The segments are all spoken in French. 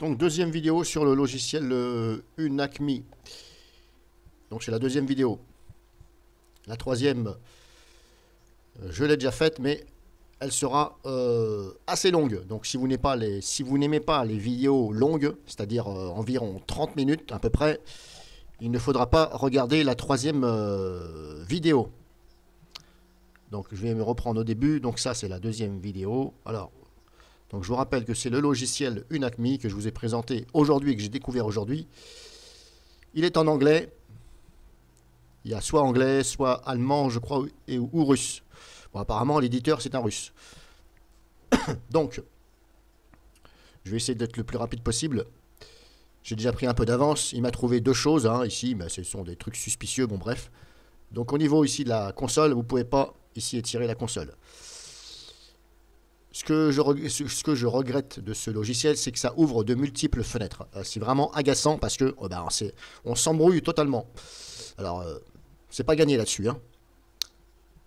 Donc deuxième vidéo sur le logiciel Unacmi. Donc c'est la deuxième vidéo. La troisième, je l'ai déjà faite, mais elle sera assez longue. Donc si vous n'aimez pas les vidéos longues, c'est-à-dire environ 30 minutes à peu près, il ne faudra pas regarder la troisième vidéo. Donc je vais me reprendre au début. Donc ça c'est la deuxième vidéo. Alors, donc je vous rappelle que c'est le logiciel Unacmi que je vous ai présenté aujourd'hui, que j'ai découvert aujourd'hui. Il est en anglais. Il y a soit anglais, soit allemand, je crois, ou russe. Bon, apparemment, l'éditeur, c'est un russe. Donc, je vais essayer d'être le plus rapide possible. J'ai déjà pris un peu d'avance. Il m'a trouvé deux choses, hein, ici. Mais ce sont des trucs suspicieux, bon bref. Donc, au niveau ici de la console, vous ne pouvez pas ici étirer la console. Ce que je regrette de ce logiciel, c'est que ça ouvre de multiples fenêtres. C'est vraiment agaçant parce que on s'embrouille totalement. Alors, c'est pas gagné là-dessus. Hein.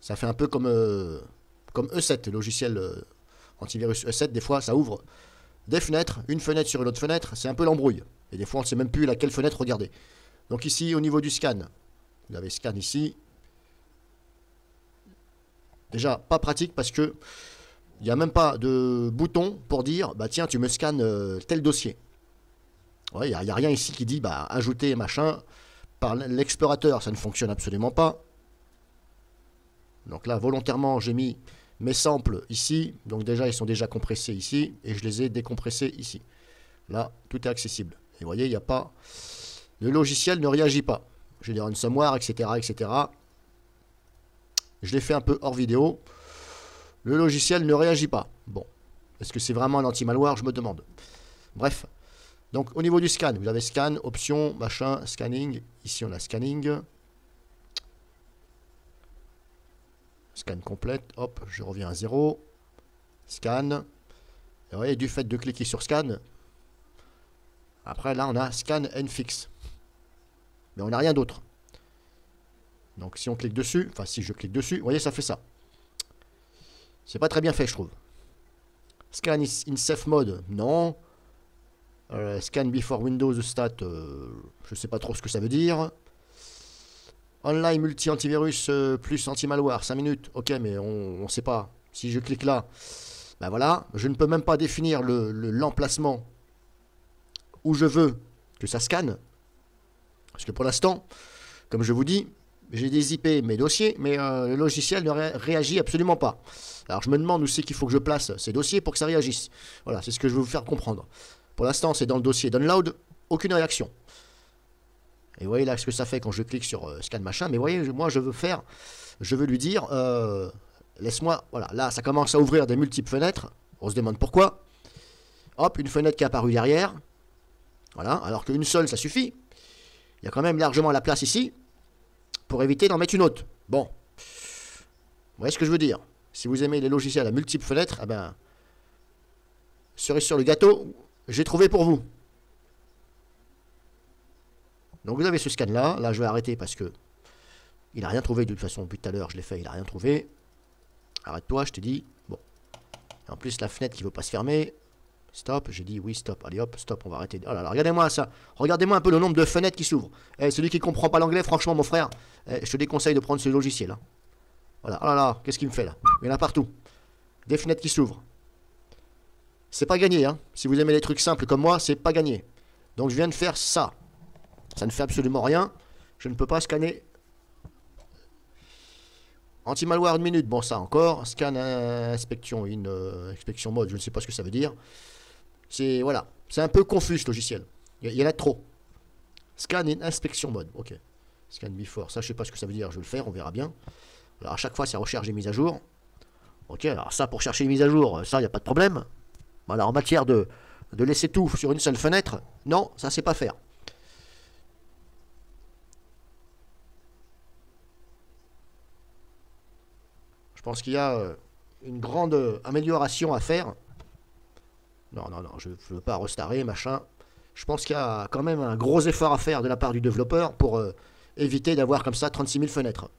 Ça fait un peu comme E7, le logiciel antivirus E7. Des fois, ça ouvre des fenêtres, une fenêtre sur une autre fenêtre. C'est un peu l'embrouille. Et des fois, on ne sait même plus laquelle fenêtre regarder. Donc ici, au niveau du scan, vous avez scan ici. Déjà, pas pratique parce que il n'y a même pas de bouton pour dire, bah tiens, tu me scannes tel dossier. Ouais, il n'y a rien ici qui dit, bah, ajouter machin. Par l'explorateur, ça ne fonctionne absolument pas. Donc là, volontairement, j'ai mis mes samples ici. Donc déjà, ils sont déjà compressés ici. Et je les ai décompressés ici. Là, tout est accessible. Et vous voyez, il n'y a pas... Le logiciel ne réagit pas. Je vais dire ransomware, etc., etc. Je l'ai fait un peu hors vidéo. Le logiciel ne réagit pas. Bon. Est-ce que c'est vraiment un anti-malware? Je me demande. Bref. Donc, au niveau du scan, vous avez scan, option, machin, scanning. Ici, on a scanning. Scan complète. Hop, je reviens à 0. Scan. Et vous voyez, du fait de cliquer sur scan, après, là, on a scan and fix. Mais on n'a rien d'autre. Donc, si on clique dessus, enfin, si je clique dessus, vous voyez, ça fait ça. C'est pas très bien fait, je trouve. Scan in safe mode, non. Scan before Windows stat, je sais pas trop ce que ça veut dire. Online multi-antivirus plus anti-malware, 5 minutes. Ok, mais on sait pas. Si je clique là, ben voilà, je ne peux même pas définir l'emplacement où je veux que ça scanne. Parce que pour l'instant, comme je vous dis, j'ai des IP mes dossiers, mais le logiciel ne réagit absolument pas. Alors je me demande où c'est qu'il faut que je place ces dossiers pour que ça réagisse. Voilà, c'est ce que je veux vous faire comprendre. Pour l'instant, c'est dans le dossier download, aucune réaction. Et vous voyez là ce que ça fait quand je clique sur scan machin. Mais vous voyez, moi je veux lui dire, laisse-moi, voilà, là ça commence à ouvrir des multiples fenêtres. On se demande pourquoi. Hop, une fenêtre qui est apparue derrière. Voilà, alors qu'une seule ça suffit. Il y a quand même largement la place ici pour éviter d'en mettre une autre. Bon, vous voyez ce que je veux dire. Si vous aimez les logiciels à multiples fenêtres, eh ben, cerise sur le gâteau, j'ai trouvé pour vous. Donc vous avez ce scan là. Là je vais arrêter parce que il n'a rien trouvé de toute façon. Depuis tout à l'heure je l'ai fait, il n'a rien trouvé. Arrête-toi, je te dis. Bon. Et en plus la fenêtre qui ne veut pas se fermer. Stop, j'ai dit oui, stop. Allez hop, stop, on va arrêter. Oh là là, regardez-moi ça. Regardez-moi un peu le nombre de fenêtres qui s'ouvrent. Celui qui ne comprend pas l'anglais, franchement mon frère, je te déconseille de prendre ce logiciel. Hein. Voilà, oh là là, qu'est-ce qu'il me fait là? Il y en a partout. Des fenêtres qui s'ouvrent. C'est pas gagné, hein. Si vous aimez les trucs simples comme moi, c'est pas gagné. Donc je viens de faire ça. Ça ne fait absolument rien. Je ne peux pas scanner. Anti-malware 1 minute, bon ça encore. Scan inspection inspection mode, je ne sais pas ce que ça veut dire. C'est voilà, c'est un peu confus ce logiciel. Il y en a trop. Scan in inspection mode, ok. Scan before, ça je sais pas ce que ça veut dire, je vais le faire, on verra bien. Alors à chaque fois c'est recherche des mises à jour. Ok, alors ça pour chercher les mises à jour, ça il n'y a pas de problème. Alors en matière de laisser tout sur une seule fenêtre, non, ça c'est pas faire. Je pense qu'il y a une grande amélioration à faire. Non, non, non, je ne veux pas restarer, machin. Je pense qu'il y a quand même un gros effort à faire de la part du développeur pour éviter d'avoir comme ça 36 000 fenêtres.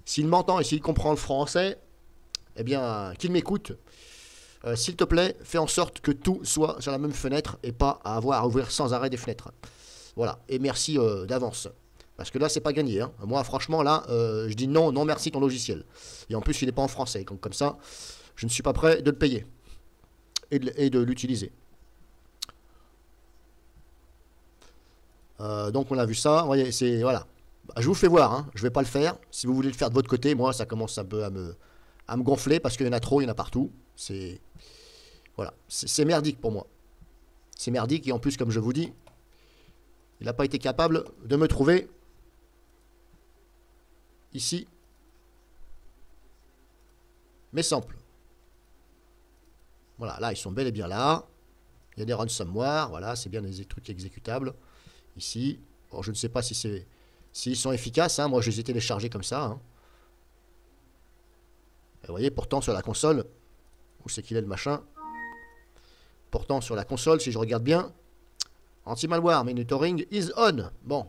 S'il m'entend et s'il comprend le français, eh bien, qu'il m'écoute. S'il te plaît, fais en sorte que tout soit sur la même fenêtre et pas à avoir à ouvrir sans arrêt des fenêtres. Voilà, et merci d'avance. Parce que là, c'est pas gagné. Hein. Moi, franchement, là, je dis non, non merci ton logiciel. Et en plus, il n'est pas en français. Donc, comme ça, je ne suis pas prêt de le payer et de l'utiliser. Donc, on a vu ça. Vous voyez, c'est voilà. Bah, je vous fais voir. Hein. Je vais pas le faire. Si vous voulez le faire de votre côté, moi, ça commence un peu à me gonfler parce qu'il y en a trop, il y en a partout. C'est voilà, c'est merdique pour moi. C'est merdique et en plus, comme je vous dis, il n'a pas été capable de me trouver ici mes samples. Voilà, là, ils sont bel et bien là. Il y a des ransomware, voilà, c'est bien des trucs exécutables. Ici, bon, je ne sais pas si s'ils sont efficaces, hein. Moi, je les ai téléchargés comme ça. Hein. Et vous voyez, pourtant, sur la console, où c'est qu'il est le machin? Pourtant, sur la console, si je regarde bien, anti-malware monitoring is on. Bon.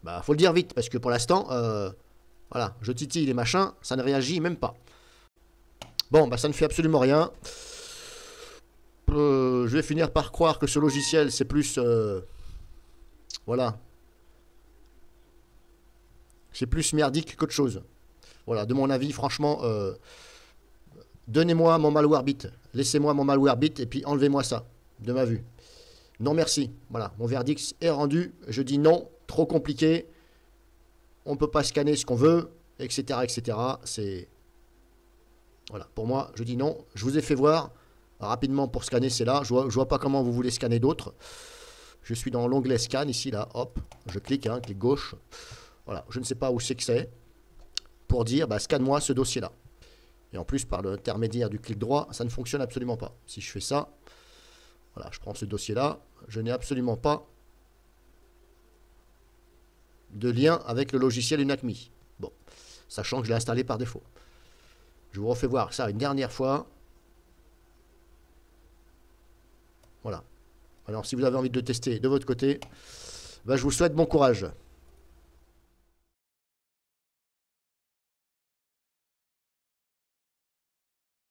Bah, faut le dire vite, parce que pour l'instant, voilà, je titille les machins, ça ne réagit même pas. Bon, bah, ça ne fait absolument rien. Je vais finir par croire que ce logiciel, c'est plus... voilà. C'est plus merdique qu'autre chose. Voilà, de mon avis, franchement... donnez-moi mon malware bit. Laissez-moi mon malware bit et puis enlevez-moi ça, de ma vue. Non merci. Voilà, mon verdict est rendu. Je dis non, trop compliqué. On ne peut pas scanner ce qu'on veut, etc. etc. C'est... Voilà, pour moi, je dis non. Je vous ai fait voir rapidement pour scanner, c'est là. Je vois pas comment vous voulez scanner d'autres. Je suis dans l'onglet scan ici, là. Hop, je clique, hein, clic gauche. Voilà, je ne sais pas où c'est que c'est. Pour dire, bah, scanne-moi ce dossier-là. Et en plus, par l'intermédiaire du clic droit, ça ne fonctionne absolument pas. Si je fais ça, voilà, je prends ce dossier-là. Je n'ai absolument pas de lien avec le logiciel UNACMI. Bon, sachant que je l'ai installé par défaut. Je vous refais voir ça une dernière fois. Voilà. Alors, si vous avez envie de le tester de votre côté, ben, je vous souhaite bon courage.